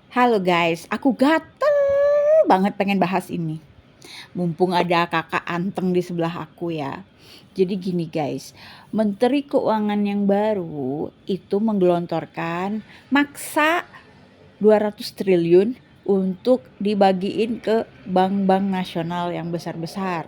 Halo guys, aku gatel banget pengen bahas ini. Mumpung ada kakak anteng di sebelah aku ya. Jadi gini guys, Menteri Keuangan yang baru itu menggelontorkan maksa 200 triliun untuk dibagiin ke bank-bank nasional yang besar-besar.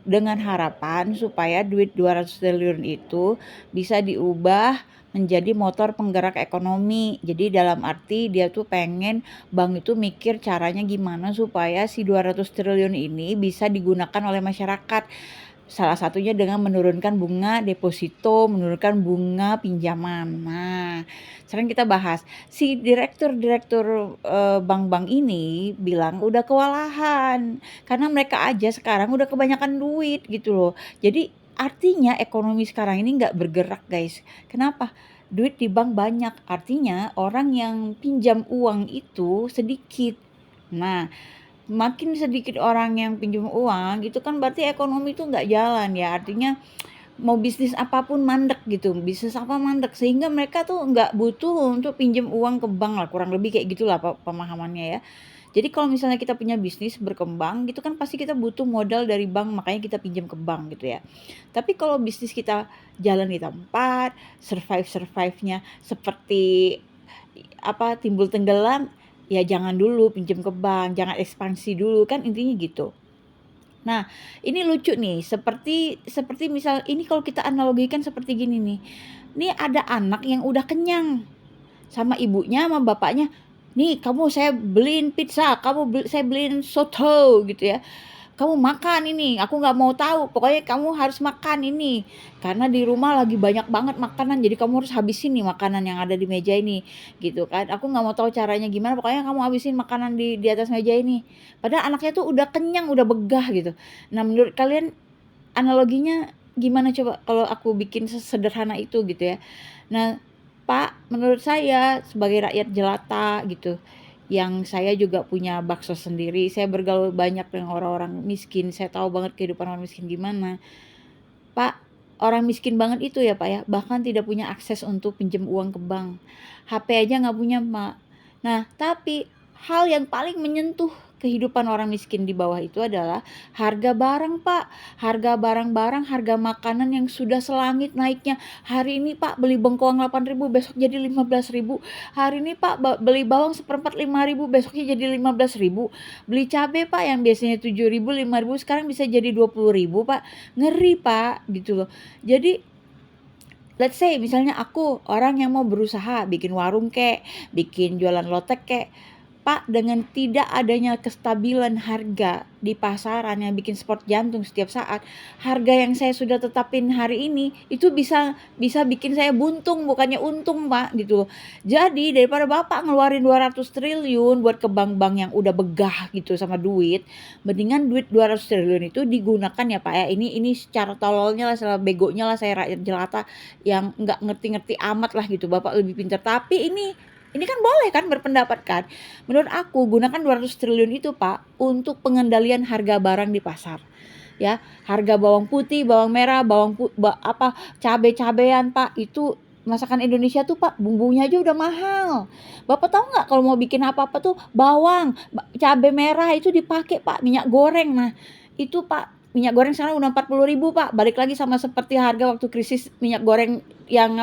Dengan harapan supaya duit 200 triliun itu bisa diubah menjadi motor penggerak ekonomi. Jadi dalam arti dia tuh pengen bank itu mikir caranya gimana supaya si 200 triliun ini bisa digunakan oleh masyarakat. Salah satunya dengan menurunkan bunga deposito, menurunkan bunga pinjaman. Nah, sekarang kita bahas, si direktur-direktur, bank-bank ini bilang udah kewalahan, karena mereka aja sekarang udah kebanyakan duit gitu loh. Jadi artinya ekonomi sekarang ini nggak bergerak guys. Kenapa? Duit di bank banyak, artinya orang yang pinjam uang itu sedikit. Nah, makin sedikit orang yang pinjam uang, itu kan berarti ekonomi itu nggak jalan ya, artinya mau bisnis apapun mandek gitu, bisnis apa mandek, sehingga mereka tuh nggak butuh untuk pinjam uang ke bank lah, kurang lebih kayak gitulah pemahamannya ya. Jadi kalau misalnya kita punya bisnis berkembang gitu kan pasti kita butuh modal dari bank, makanya kita pinjam ke bank gitu ya. Tapi kalau bisnis kita jalan di tempat, survive-nya seperti timbul tenggelam, ya jangan dulu pinjam ke bank, jangan ekspansi dulu, kan intinya gitu. Nah, ini lucu nih, seperti seperti misal ini kalau kita analogikan seperti gini nih. Nih ada anak yang udah kenyang sama ibunya sama bapaknya, "Nih kamu saya beliin pizza, saya beliin soto," gitu ya. "Kamu makan ini, aku nggak mau tahu, pokoknya kamu harus makan ini. Karena di rumah lagi banyak banget makanan, jadi kamu harus habisin nih makanan yang ada di meja ini," gitu kan. "Aku nggak mau tahu caranya gimana, pokoknya kamu habisin makanan di atas meja ini." Padahal anaknya tuh udah kenyang, udah begah gitu. Nah, menurut kalian analoginya gimana coba kalau aku bikin sesederhana itu gitu ya. Nah, Pak, menurut saya sebagai rakyat jelata gitu, yang saya juga punya bakso sendiri, saya bergaul banyak dengan orang-orang miskin, saya tahu banget kehidupan orang miskin gimana. Pak, orang miskin banget itu ya Pak ya, bahkan tidak punya akses untuk pinjam uang ke bank. HP aja nggak punya Pak. Nah, tapi hal yang paling menyentuh kehidupan orang miskin di bawah itu adalah harga barang Pak. Harga barang-barang, harga makanan yang sudah selangit naiknya. Hari ini Pak beli bengkoang 8.000, besok jadi 15.000. Hari ini Pak beli bawang seperempat 5.000, besoknya jadi 15.000. Beli cabai Pak yang biasanya 7.000, 5.000, sekarang bisa jadi 20.000 Pak. Ngeri Pak gitu loh. Jadi let's say misalnya aku orang yang mau berusaha bikin warung kek, bikin jualan lotek kek, Pak, dengan tidak adanya kestabilan harga di pasaran yang bikin sport jantung setiap saat, harga yang saya sudah tetapin hari ini itu bisa bisa bikin saya buntung bukannya untung, Pak, gitu loh. Jadi daripada Bapak ngeluarin 200 triliun buat ke bank-bank yang udah begah gitu sama duit, mendingan duit 200 triliun itu digunakan ya, Pak, ya. Ini secara tololnya lah, secara begonya lah saya rakyat jelata yang nggak ngerti-ngerti amat lah gitu. Bapak lebih pintar. Tapi ini kan boleh kan berpendapat kan. Menurut aku gunakan 200 triliun itu Pak untuk pengendalian harga barang di pasar. Ya, harga bawang putih, bawang merah, cabai-cabean Pak, itu masakan Indonesia tuh Pak bumbunya aja udah mahal. Bapak tahu nggak kalau mau bikin apa-apa tuh bawang, cabai merah itu dipakai Pak, minyak goreng. Nah, itu Pak minyak goreng sekarang udah 40.000 Pak. Balik lagi sama seperti harga waktu krisis minyak goreng yang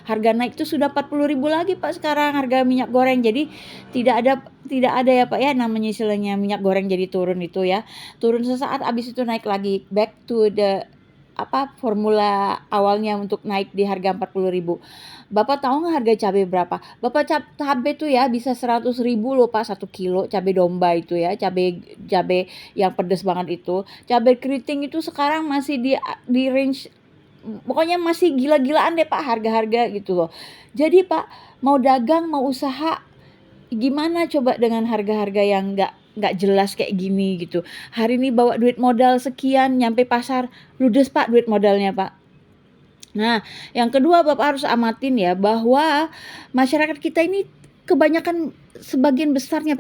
harga naik itu sudah 40.000 lagi Pak sekarang harga minyak goreng. Jadi tidak ada ya Pak ya namanya istilahnya minyak goreng jadi turun itu ya. Turun sesaat habis itu naik lagi back to the formula awalnya untuk naik di harga 40.000. Bapak tahu nggak harga cabai berapa? Bapak cabai tuh ya bisa 100.000 loh Pak 1 kilo cabai domba itu ya, cabai cabai yang pedes banget itu. Cabai keriting itu sekarang masih di range pokoknya masih gila-gilaan deh Pak harga-harga gitu loh. Jadi Pak, mau dagang, mau usaha, gimana coba dengan harga-harga yang nggak jelas kayak gini gitu. Hari ini bawa duit modal sekian, nyampe pasar, ludes Pak duit modalnya Pak. Nah, yang kedua Bapak harus amatin ya bahwa masyarakat kita ini kebanyakan sebagian besarnya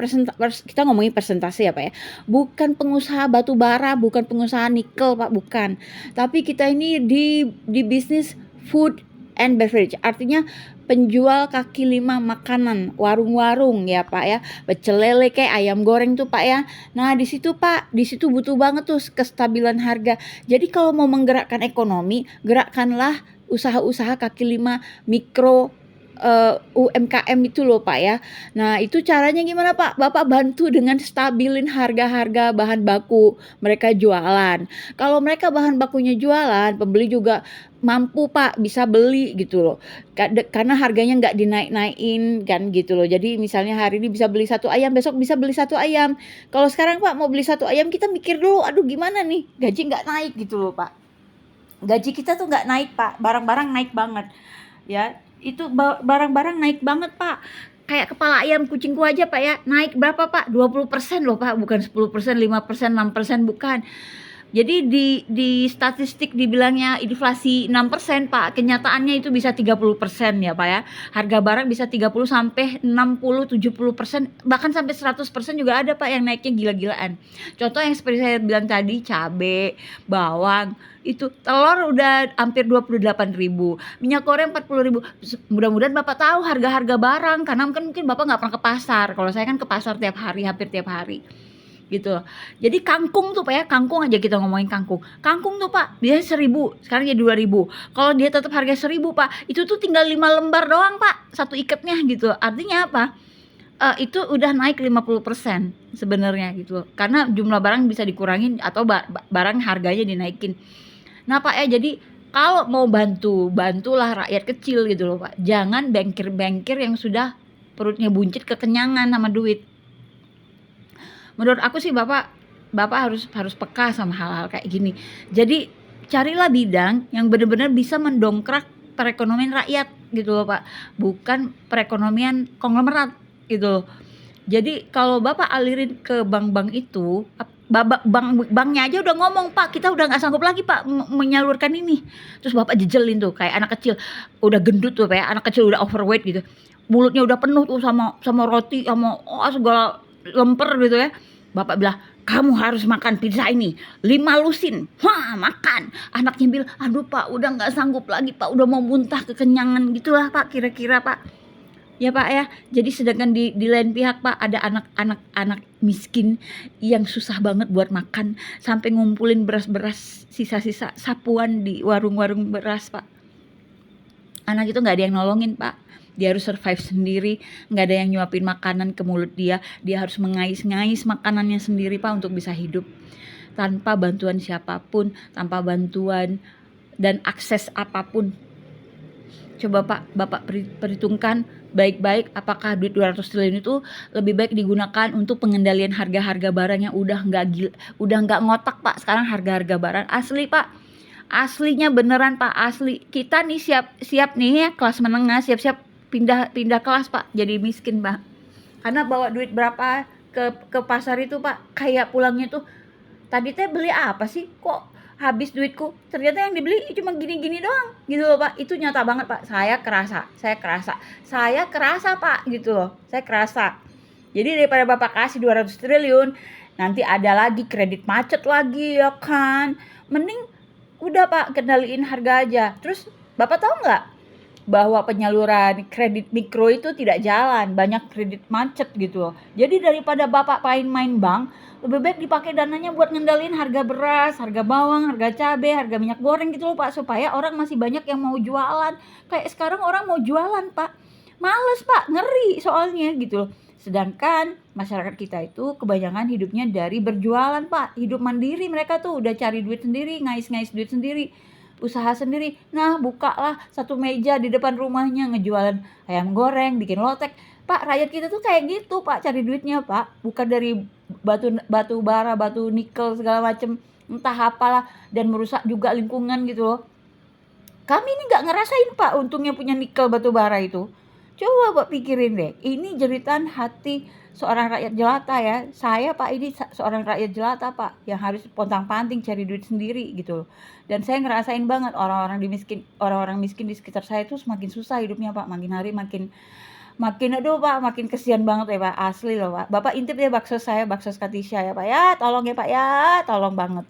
kita ngomongin persentase ya Pak ya. Bukan pengusaha batu bara, bukan pengusaha nikel Pak, bukan. Tapi kita ini di bisnis food and beverage. Artinya penjual kaki lima makanan, warung-warung ya Pak ya, pecel lele kayak ayam goreng tuh Pak ya. Nah di situ Pak, di situ butuh banget tuh kestabilan harga. Jadi kalau mau menggerakkan ekonomi, gerakkanlah usaha-usaha kaki lima mikro, UMKM itu loh Pak ya. Nah itu caranya gimana Pak? Bapak bantu dengan stabilin harga-harga bahan baku mereka jualan. Kalau mereka bahan bakunya jualan, pembeli juga mampu Pak, bisa beli gitu loh. Karena harganya nggak dinaik-naikin kan gitu loh. Jadi misalnya hari ini bisa beli 1 ayam, besok bisa beli 1 ayam. Kalau sekarang Pak mau beli 1 ayam, kita mikir dulu, aduh gimana nih, gaji nggak naik gitu loh Pak. Gaji kita tuh nggak naik Pak, barang-barang naik banget ya. Itu barang-barang naik banget Pak. Kayak kepala ayam kucingku aja Pak ya, naik berapa Pak? 20% loh Pak, bukan 10%, 5%, 6%, bukan. Jadi di statistik dibilangnya inflasi 6% Pak, kenyataannya itu bisa 30% ya Pak ya. Harga barang bisa 30 sampai 60, 70%, bahkan sampai 100% juga ada Pak yang naiknya gila-gilaan. Contoh yang seperti saya bilang tadi, cabe, bawang, itu telur udah hampir 28.000, minyak goreng 40.000. Mudah-mudahan Bapak tahu harga-harga barang, karena mungkin Bapak nggak pernah ke pasar. Kalau saya kan ke pasar tiap hari, hampir tiap hari gitu. Jadi kangkung tuh Pak ya, kangkung aja kita ngomongin kangkung. Kangkung tuh Pak, biasanya 1.000, sekarang jadi 2.000. Kalau dia tetap harga 1.000 Pak, itu tuh tinggal 5 lembar doang Pak, satu ikatnya gitu. Artinya apa? Itu udah naik 50% sebenarnya gitu. Karena jumlah barang bisa dikurangin atau barang harganya dinaikin. Nah Pak ya, jadi kalau mau bantulah rakyat kecil gitu loh Pak. Jangan bankir-bankir yang sudah perutnya buncit kekenyangan sama duit. Menurut aku sih Bapak harus peka sama hal-hal kayak gini. Jadi carilah bidang yang benar-benar bisa mendongkrak perekonomian rakyat gitu loh Pak, bukan perekonomian konglomerat gitu loh. Jadi kalau Bapak alirin ke bank-bank itu, banknya aja udah ngomong, "Pak, kita udah nggak sanggup lagi Pak menyalurkan ini." Terus Bapak jejelin tuh kayak anak kecil, udah gendut tuh kayak anak kecil udah overweight gitu. Mulutnya udah penuh tuh sama roti, sama segala lemper gitu ya. Bapak bilang, "Kamu harus makan pizza ini 5 lusin." Wah, makan. Anaknya bilang, "Aduh Pak, udah nggak sanggup lagi Pak, udah mau muntah kekenyangan." Gitulah Pak, kira-kira Pak. Ya Pak ya, jadi sedangkan di lain pihak Pak ada anak miskin yang susah banget buat makan, sampai ngumpulin beras-beras sisa-sisa sapuan di warung-warung beras Pak. Anak itu nggak ada yang nolongin Pak, dia harus survive sendiri, nggak ada yang nyuapin makanan ke mulut dia harus mengais-ngais makanannya sendiri Pak untuk bisa hidup. Tanpa bantuan siapapun, tanpa bantuan dan akses apapun. Coba Pak, Bapak perhitungkan baik-baik apakah duit 200 triliun itu lebih baik digunakan untuk pengendalian harga-harga barang yang udah nggak ngotak Pak. Sekarang harga-harga barang asli Pak, aslinya beneran Pak, asli. Kita nih siap nih ya, kelas menengah siap-siap pindah kelas Pak, jadi miskin Pak. Karena bawa duit berapa ke pasar itu Pak, kayak pulangnya tuh, tadi teh beli apa sih kok habis duitku, ternyata yang dibeli cuma gini-gini doang gitu loh Pak. Itu nyata banget Pak, saya kerasa Pak gitu loh, saya kerasa. Jadi daripada Bapak kasih 200 triliun nanti ada lagi kredit macet lagi ya kan, mending udah Pak kendaliin harga aja. Terus Bapak tahu nggak bahwa penyaluran kredit mikro itu tidak jalan, banyak kredit macet gitu loh. Jadi daripada Bapak main bank, lebih baik dipakai dananya buat ngendalin harga beras, harga bawang, harga cabai, harga minyak goreng gitu loh Pak, supaya orang masih banyak yang mau jualan. Kayak sekarang orang mau jualan Pak, males Pak, ngeri soalnya gitu loh. Sedangkan masyarakat kita itu kebanyakan hidupnya dari berjualan Pak, hidup mandiri, mereka tuh udah cari duit sendiri, ngais-ngais duit sendiri, usaha sendiri. Nah bukalah satu meja di depan rumahnya ngejualan ayam goreng, bikin lotek. Pak, rakyat kita tuh kayak gitu Pak, cari duitnya Pak, bukan dari batu bara, batu nikel segala macem, entah apalah, dan merusak juga lingkungan gitu loh. Kami ini nggak ngerasain Pak untungnya punya nikel batu bara itu. Coba Pak pikirin deh, ini jeritan hati seorang rakyat jelata ya. Saya Pak ini seorang rakyat jelata Pak, yang harus pontang-panting cari duit sendiri gitu loh. Dan saya ngerasain banget orang-orang miskin di sekitar saya itu semakin susah hidupnya Pak, makin hari makin aduh Pak, makin kesian banget ya Pak, asli loh Pak. Bapak intip ya bakso saya, bakso Skatisha ya Pak ya, tolong ya Pak ya, tolong banget.